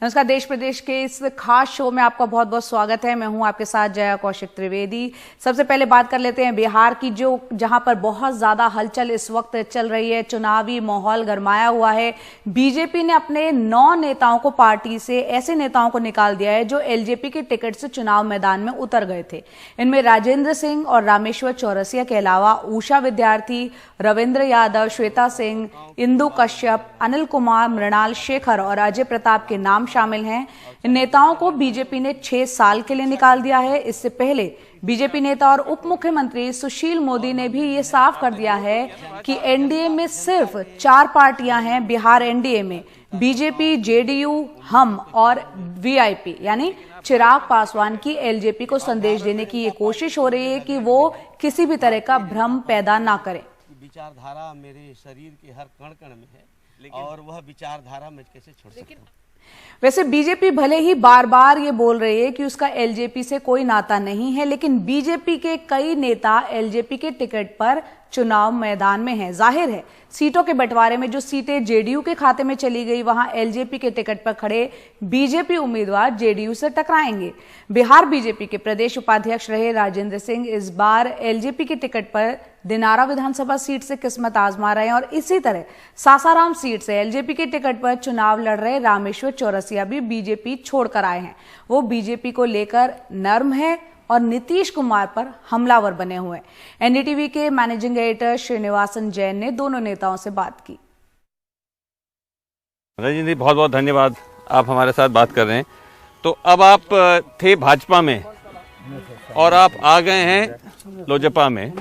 नमस्कार, देश प्रदेश के इस खास शो में आपका बहुत बहुत स्वागत है। मैं हूं आपके साथ जया कौशिक त्रिवेदी। सबसे पहले बात कर लेते हैं बिहार की, जहां पर बहुत ज्यादा हलचल इस वक्त चल रही है। चुनावी माहौल गरमाया हुआ है। बीजेपी ने अपने 9 नेताओं को पार्टी से, ऐसे नेताओं को निकाल दिया है जो एलजेपी के टिकट से चुनाव मैदान में उतर गए थे। इनमें राजेंद्र सिंह और रामेश्वर चौरसिया के अलावा उषा विद्यार्थी, रविंद्र यादव, श्वेता सिंह, इंदु कश्यप, अनिल कुमार, मृणाल शेखर और अजय प्रताप के नाम शामिल हैं। इन नेताओं को बीजेपी ने 6 साल के लिए निकाल दिया है। इससे पहले बीजेपी नेता और उप मुख्यमंत्री सुशील मोदी ने भी ये साफ कर दिया है कि एनडीए में सिर्फ 4 पार्टियां हैं। बिहार एनडीए में बीजेपी, जेडीयू, हम और वीआईपी यानी चिराग पासवान की एलजेपी को संदेश देने की ये कोशिश हो रही है कि वो किसी भी तरह का भ्रम पैदा ना करें। विचारधारा मेरे शरीर के हर कण कण में है और वह विचारधारा मैं कैसे छोड़ सकता हूं। वैसे बीजेपी भले ही बार बार ये बोल रही है कि उसका एलजेपी से कोई नाता नहीं है, लेकिन बीजेपी के कई नेता एलजेपी के टिकट पर चुनाव मैदान में हैं। जाहिर है सीटों के बंटवारे में जो सीटें जेडीयू के खाते में चली गई, वहां एलजेपी के टिकट पर खड़े बीजेपी उम्मीदवार जेडीयू से टकराएंगे। बिहार बीजेपी के प्रदेश उपाध्यक्ष रहे राजेंद्र सिंह इस बार एलजेपी के टिकट पर दिनारा विधानसभा सीट से किस्मत आजमा रहे हैं और इसी तरह सासाराम सीट से एलजेपी के टिकट पर चुनाव लड़ रहे रामेश्वर चौरसिया भी बीजेपी छोड़कर आए हैं। वो बीजेपी को लेकर नर्म है और नीतीश कुमार पर हमलावर बने हुए हैं। एनडीटीवी के मैनेजिंग एडिटर श्रीनिवासन जैन ने दोनों नेताओं से बात की। रंजन जी, बहुत बहुत धन्यवाद, आप हमारे साथ बात कर रहे हैं। तो अब आप थे भाजपा में और आप आ गए हैं लोजपा में,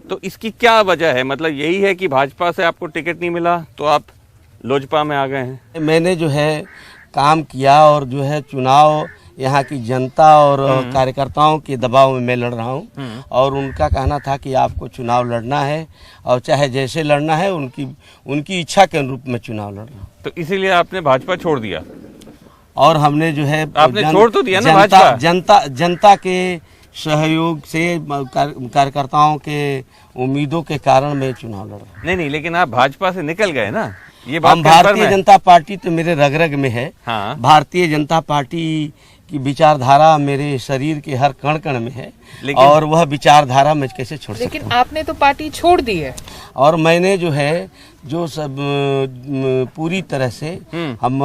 तो इसकी क्या वजह है? मतलब यही है कि भाजपा से आपको टिकट नहीं मिला तो आप लोजपा में आ गए हैं? मैंने जो है काम किया और जो है चुनाव यहाँ की जनता और कार्यकर्ताओं के दबाव में मैं लड़ रहा हूँ और उनका कहना था कि आपको चुनाव लड़ना है और चाहे जैसे लड़ना है, उनकी इच्छा के अनुरूप में चुनाव लड़ रहा हूँ। तो इसीलिए आपने भाजपा छोड़ दिया? और हमने जो है आपने छोड़ तो दिया ना भाजपा? जनता के सहयोग से, कार्यकर्ताओं के उम्मीदों के कारण मैं चुनाव लड़ रहा हूँ। नहीं, लेकिन आप भाजपा से निकल गए ना, ये बात। हम भारतीय जनता पार्टी तो मेरे रग रग में है। हाँ। भारतीय जनता पार्टी की विचारधारा मेरे शरीर के हर कण कण में है और वह विचारधारा मैं कैसे छोड़ सकता हूँ। लेकिन आपने तो पार्टी छोड़ दी है। और मैंने जो है जो सब पूरी तरह से हम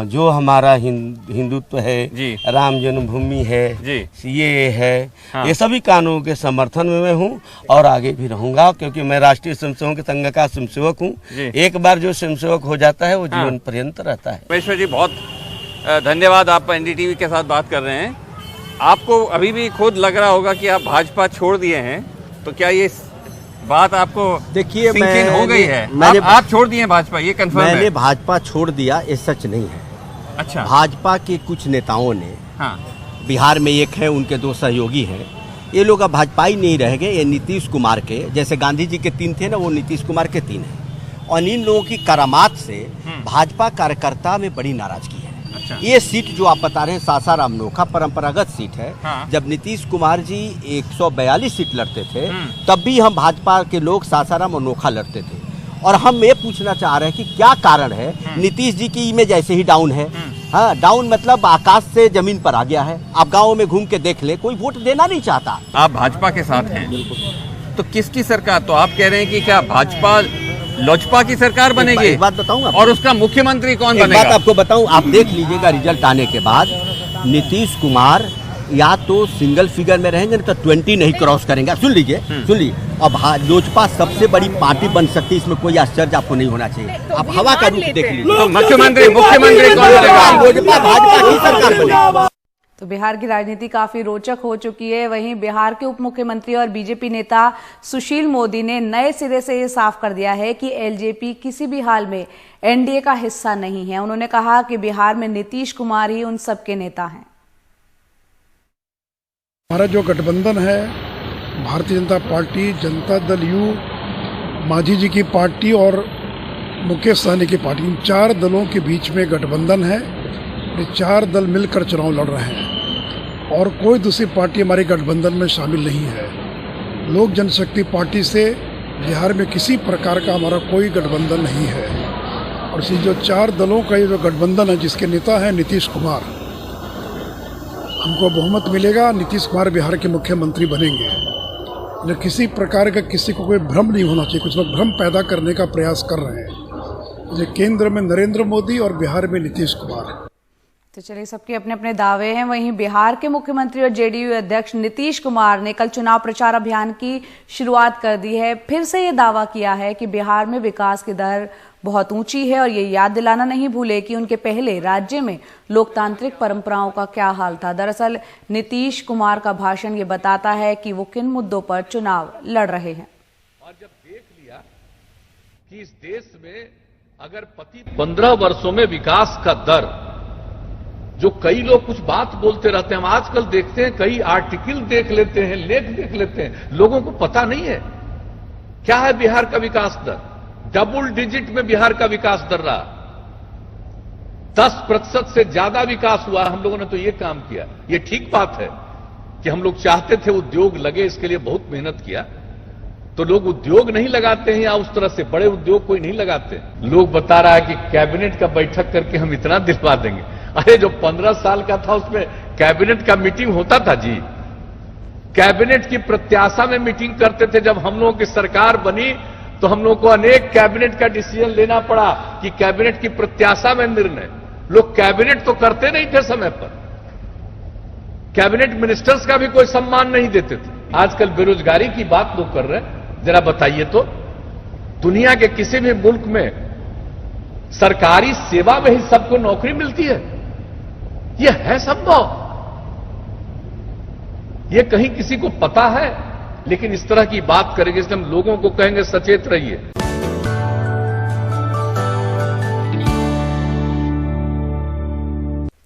जो हमारा हिंदुत्व है, राम जन्मभूमि है, सीएए है, ये सभी कानूनों के समर्थन में मैं हूँ और आगे भी रहूंगा, क्योंकि मैं राष्ट्रीय स्वयंसेवक संघ का स्वयंसेवक हूँ। एक बार जो स्वयंसेवक हो जाता है वो जीवन पर्यंत रहता है। रामेश्वर जी, बहुत धन्यवाद, आप एनडीटीवी के साथ बात कर रहे हैं। आपको अभी भी खुद लग रहा होगा कि आप भाजपा छोड़ दिए हैं, तो क्या ये बात आपको देखिए हो गई है? आप छोड़ दिए भाजपा, ये कंफर्म है? मैंने भाजपा छोड़ दिया, ये सच नहीं है। अच्छा। भाजपा के कुछ नेताओं ने, बिहार में एक है, उनके 2 सहयोगी हैं, ये लोग अब भाजपा ही नहीं रह गए। ये नीतीश कुमार के, जैसे गांधी जी के 3 थे ना, वो नीतीश कुमार के 3 हैं और इन लोगों की करामात से भाजपा कार्यकर्ता में बड़ी नाराजगी है। ये सीट जो आप बता रहे हैं सासाराम नोखा परंपरागत सीट है। जब नीतीश कुमार जी 142 सीट लड़ते थे तब भी हम भाजपा के लोग सासाराम और नोखा लड़ते थे और हम ये पूछना चाह रहे हैं कि क्या कारण है। नीतीश जी की इमेज ऐसे ही डाउन है। हाँ, डाउन मतलब आकाश से जमीन पर आ गया है। आप गाँव में घूम के देख ले, कोई वोट देना नहीं चाहता। आप भाजपा के साथ हैं, तो किसकी सरकार? तो आप कह रहे हैं कि क्या भाजपा लोजपा की सरकार बनेगी? एक बात बताऊं, और उसका मुख्यमंत्री कौन बनेगा? एक बात आपको बताऊं, आप देख लीजिएगा रिजल्ट आने के बाद नीतीश कुमार या तो सिंगल फिगर में रहेंगे, तो 20 नहीं क्रॉस करेंगे। सुन लीजिए। अब लोजपा सबसे बड़ी पार्टी बन सकती है, इसमें कोई आश्चर्य आपको नहीं होना चाहिए। आप हवा का रूप देख लीजिए। मुख्यमंत्री कौन बनेगा? लोजपा भाजपा की सरकार बनेगी। तो बिहार की राजनीति काफी रोचक हो चुकी है। वहीं बिहार के उप मुख्यमंत्री और बीजेपी नेता सुशील मोदी ने नए सिरे से ये साफ कर दिया है कि एलजेपी किसी भी हाल में एनडीए का हिस्सा नहीं है। उन्होंने कहा कि बिहार में नीतीश कुमार ही उन सबके नेता हैं। हमारा जो गठबंधन है, भारतीय जनता पार्टी, जनता दल यू, मांझी जी की पार्टी और मुकेश सहनी की पार्टी, इन 4 दलों के बीच में गठबंधन है। ये 4 दल मिलकर चुनाव लड़ रहे हैं और कोई दूसरी पार्टी हमारे गठबंधन में शामिल नहीं है। लोक जनशक्ति पार्टी से बिहार में किसी प्रकार का हमारा कोई गठबंधन नहीं है और इसी जो 4 दलों का ये जो गठबंधन है, जिसके नेता हैं नीतीश कुमार, हमको बहुमत मिलेगा, नीतीश कुमार बिहार के मुख्यमंत्री बनेंगे। लेकिन किसी प्रकार का किसी को कोई भ्रम नहीं होना चाहिए। कुछ लोग भ्रम पैदा करने का प्रयास कर रहे हैं। केंद्र में नरेंद्र मोदी और बिहार में नीतीश कुमार। तो चलिए, सबके अपने अपने दावे हैं। वहीं बिहार के मुख्यमंत्री और जेडीयू अध्यक्ष नीतीश कुमार ने कल चुनाव प्रचार अभियान की शुरुआत कर दी है। फिर से ये दावा किया है कि बिहार में विकास की दर बहुत ऊंची है और ये याद दिलाना नहीं भूले कि उनके पहले राज्य में लोकतांत्रिक परंपराओं का क्या हाल था। दरअसल नीतीश कुमार का भाषण ये बताता है कि वो किन मुद्दों पर चुनाव लड़ रहे हैं। और जब देख लिया कि इस देश में अगर 15 वर्षों में विकास का दर, जो कई लोग कुछ बात बोलते रहते हैं, हम आजकल देखते हैं कई आर्टिकल देख लेते हैं, लेख देख लेते हैं, लोगों को पता नहीं है क्या है बिहार का विकास दर। डबल डिजिट में बिहार का विकास दर रहा, 10% से ज्यादा विकास हुआ। हम लोगों ने तो ये काम किया, ये ठीक बात है कि हम लोग चाहते थे उद्योग लगे, इसके लिए बहुत मेहनत किया। तो लोग उद्योग नहीं लगाते हैं या उस तरह से बड़े उद्योग कोई नहीं लगाते। लोग बता रहा है कि कैबिनेट का बैठक करके हम इतना दिलवा देंगे। अरे जो 15 साल का था उसमें कैबिनेट का मीटिंग होता था जी। कैबिनेट की प्रत्याशा में मीटिंग करते थे। जब हम लोगों की सरकार बनी तो हम लोगों को अनेक कैबिनेट का डिसीजन लेना पड़ा कि कैबिनेट की प्रत्याशा में निर्णय। लोग कैबिनेट तो करते नहीं थे समय पर, कैबिनेट मिनिस्टर्स का भी कोई सम्मान नहीं देते थे। आजकल बेरोजगारी की बात लोग कर रहे हैं। जरा बताइए तो, दुनिया के किसी भी मुल्क में सरकारी सेवा में ही सबको नौकरी मिलती है? यह है संभव? यह कहीं किसी को पता है? लेकिन इस तरह की बात करेंगे, इसलिए हम लोगों को कहेंगे सचेत रहिए।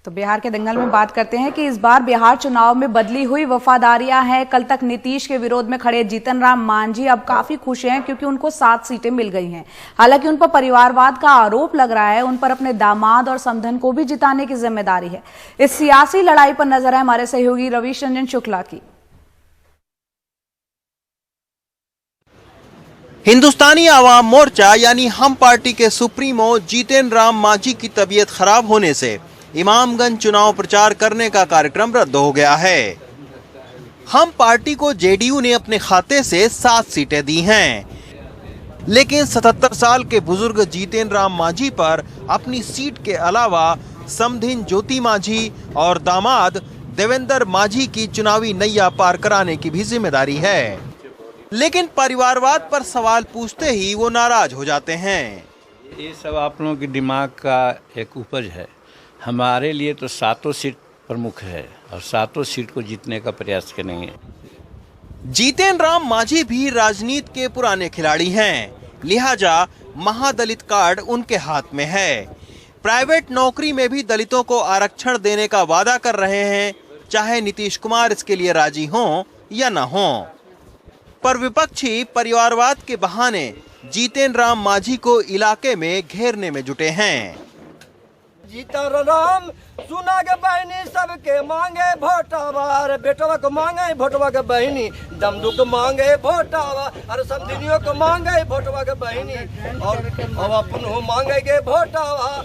तो बिहार के दंगल में बात करते हैं कि इस बार बिहार चुनाव में बदली हुई वफादारियां हैं। कल तक नीतीश के विरोध में खड़े जीतन राम मांझी अब काफी खुश हैं क्योंकि उनको 7 सीटें मिल गई हैं। हालांकि उन पर परिवारवाद का आरोप लग रहा है। उन पर अपने दामाद और समधन को भी जिताने की जिम्मेदारी है। इस सियासी लड़ाई पर नजर है हमारे सहयोगी रविश रंजन शुक्ला की। हिंदुस्तानी आवाम मोर्चा यानी हम पार्टी के सुप्रीमो जीतन राम मांझी की तबीयत खराब होने से इमामगंज चुनाव प्रचार करने का कार्यक्रम रद्द हो गया है। हम पार्टी को जेडीयू ने अपने खाते से 7 सीटें दी हैं, लेकिन 77 साल के बुजुर्ग जीतन राम मांझी पर अपनी सीट के अलावा समधिन ज्योति मांझी और दामाद देवेंद्र मांझी की चुनावी नैया पार कराने की भी जिम्मेदारी है। लेकिन परिवारवाद पर सवाल पूछते ही वो नाराज हो जाते हैं। ये सब आप लोगों के दिमाग का एक उपज है। हमारे लिए तो 7 सीट प्रमुख है और 7 सीट को जीतने का प्रयास करेंगे। जीतन राम मांझी भी राजनीति के पुराने खिलाड़ी हैं, लिहाजा महादलित कार्ड उनके हाथ में है। प्राइवेट नौकरी में भी दलितों को आरक्षण देने का वादा कर रहे हैं, चाहे नीतीश कुमार इसके लिए राजी हों या न हों। पर विपक्षी परिवारवाद के बहाने जीतन राम मांझी को इलाके में घेरने में जुटे हैं। जीतन राम सुना के बहनी सबके मांगे भोटावा, बेटवा को मांगे भोटवा के बहनी, दमदू को मांगे भोटावा, अरे समधिनियों को मांगे भोटवा के बहनी, और अपन मांगे भोटावा।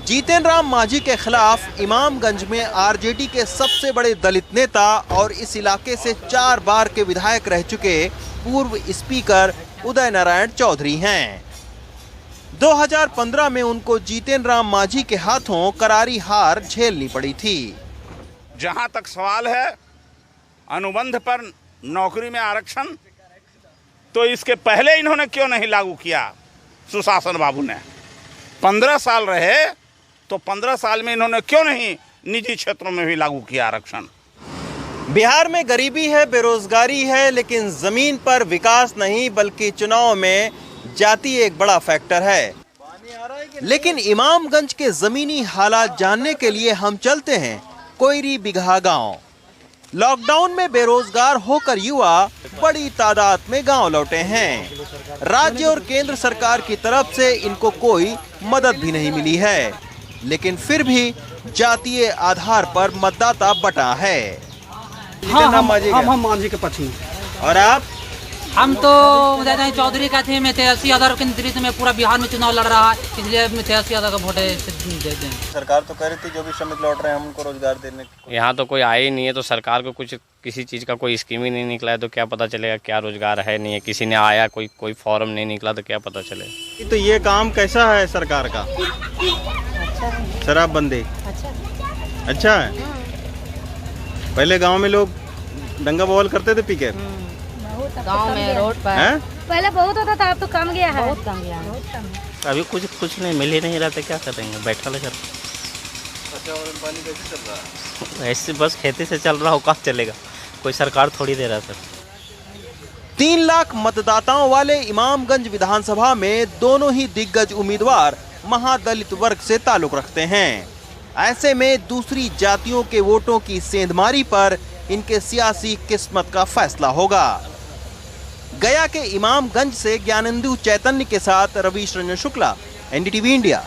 जीतन राम मांझी के खिलाफ इमामगंज में आरजेडी के सबसे बड़े दलित नेता और इस इलाके से 4 बार के विधायक रह चुके पूर्व स्पीकर उदय नारायण चौधरी हैं। 2015 में उनको जीतन राम मांझी के हाथों करारी हार झेलनी पड़ी थी। जहां तक सवाल है अनुबंध पर नौकरी में आरक्षण, तो इसके पहले इन्होंने क्यों नहीं लागू किया? सुशासन बाबू ने 15 साल रहे तो 15 साल में इन्होंने क्यों नहीं निजी क्षेत्रों में भी लागू किया आरक्षण? बिहार में गरीबी है, बेरोजगारी है, लेकिन जमीन पर विकास नहीं बल्कि चुनाव में जाति एक बड़ा फैक्टर है। लेकिन इमामगंज के जमीनी हालात जानने के लिए हम चलते हैं कोयरी बिगहा गांव। लॉकडाउन में बेरोजगार होकर युवा बड़ी तादाद में गांव लौटे हैं। राज्य और केंद्र सरकार की तरफ से इनको कोई मदद भी नहीं मिली है, लेकिन फिर भी जातीय आधार पर मतदाता बटा है। हम मांझी के पक्ष में। और आप? हम तो चौधरी का थे, मैं 83,000 के नेतृत्व में पूरा बिहार में चुनाव लड़ रहा है, इसलिए 83,000 का वोट दे दें। सरकार तो कह रही थी जो भी श्रमिक लौट रहे हैं हम उनको रोजगार देने की। यहाँ तो कोई आया ही नहीं है, तो सरकार को कुछ किसी चीज़ का कोई स्कीम ही नहीं निकला है, तो क्या पता चलेगा क्या रोजगार है नहीं है। किसी ने आया कोई फॉर्म नहीं निकला तो क्या पता चलेगा। तो ये काम कैसा है सरकार का? शराबबंदी अच्छा है। पहले गांव में लोग दंगा बवाल करते थे पी के, गांव में रोड पर पहले बहुत होता था, अब तो कम गया है, बहुत कम गया है। अभी कुछ नहीं मिल ही नहीं रहा था, क्या करेंगे, बैठा ले घर। पानी कैसे चल रहा है? ऐसे बस खेती से चल रहा हो, कहाँ चलेगा, कोई सरकार थोड़ी दे रहा सर। 3 लाख मतदाताओं वाले इमामगंज विधानसभा में दोनों ही दिग्गज उम्मीदवार महादलित वर्ग से ताल्लुक रखते हैं। ऐसे में दूसरी जातियों के वोटों की सेंधमारी पर इनके सियासी किस्मत का फैसला होगा। गया के इमामगंज से ज्ञानेंदु चैतन्य के साथ रवीश रंजन शुक्ला, एनडीटीवी इंडिया।